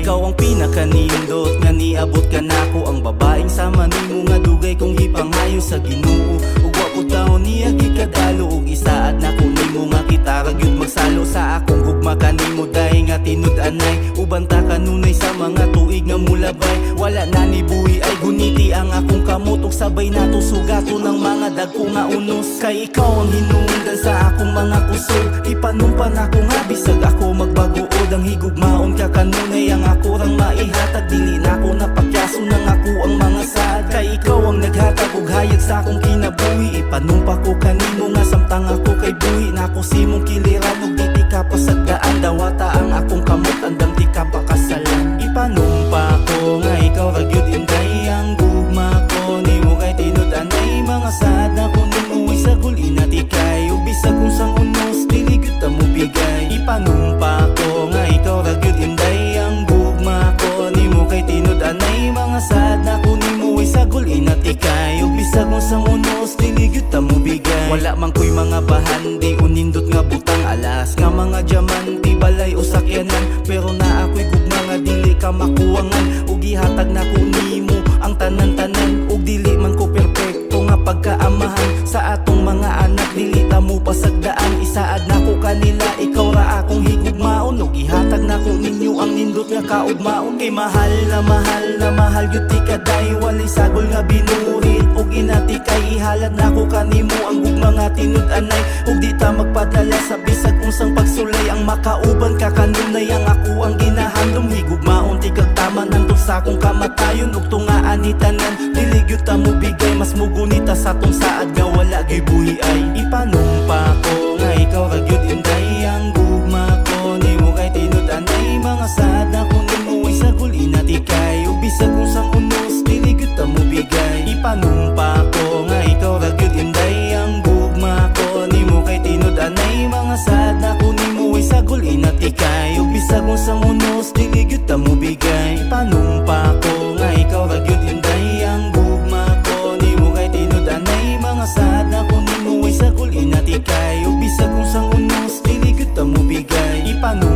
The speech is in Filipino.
ikaw ang pinakanindot nga niabot ka nako. Ang babaeng sama nimo nga dugay kong hipangayo sa Ginoo. Ug wa pud taon niya gikadalo, ug isaad nako nimo nga kita ragyud magsalo sa akong gugma kanimo. Dahi nga tinud-anay ubanta kanunay sa mga tuig nga mulabay. Wala na ni buhi ay guniti ang akong kamot, ug sabay nato sugato ng mga dagko nga unos. Kay ikaw ang hinungdan sa akong mga kusog, ipanumpan ako nga bisag ako magbaguod. Ang higugmaon ka kanunay ang ako rang maihatag, dili na ako napakyaso ng ako ang mga saad. Kay ikaw ang naghatag ug hayag sa akong kinabuhi, ipanumpa ko kanimo nga samtang ako kay buhi. Nako simong kiliran ug di ka pasagdaan, dawata ang akong kamot andam di ka pakasalan. Ipanumpa ko nga ikaw ragyud inday ang gugma ko nimo. Kay tinud-anay mga saad na ko nimo isagol inatikay, ug bisag kung sang unos dili gyud ta mo bigay. Ipanumpa ko nga ikaw ragyud inday ang gugma ko nimo. Kay tinud-anay mga saad na ko nimo isagol inatikay, ug bisag kung sang unos dili gyud ta mo bigay. Wala man ko'y mga bahan di unindot nga butang alas nga mga diamante balay o sakyanan, pero na ako'y gugma nga dili ka makuwangan. Ug ihatag na ko nimo ang tanan-tanan, ug dili man ko perpekto nga pagkaamahan sa atong mga anak. Dili ta mo pasagdaan, isaad na ko kanila, ikaw ra akong higugmaon. Ug ihatag na ko ninyo ang nindot nga kaugmaon. Kay mahal na mahal gyud ti kaday, walay sagol nga binurit ug inatikay. Ihalad na ko kanimo ang gugma nga tinud-anay, ug di ta magpadala sa bisag unsang pagsulay. Ang makauban ka kanunay ang ako ang ginahandom, higugmaon ti kag tama nandun sa akong kamatayon. Ug tungaan ni tanan dili gyud ta mo bigay, mas mugunita sa tong saad nga wala gyud buhi ay. Ipanumpa ko nga ikaw ragyud inday ang gugma ko nimo. Kay tinud-anay mga saad na ko nimo isagol inatikay, ug bisag kung sang unos dili gyud ta mo bigay. Ipanumpa ko nga ikaw ragyud inday ang gugma ko nimo. Kay tinud-anay mga saad na ko nimo isagol inatikay, ug bisag kung sang unos dili gyud ta mo bigay. Ipanumpa ko nga ikaw ragyud inday ang gugma ko nimo. Kay tinud-anay mga saad na ko nimo isagol inatikay, ug bisag kung sang unos dili gyud ta mo bigay. Ipanumpa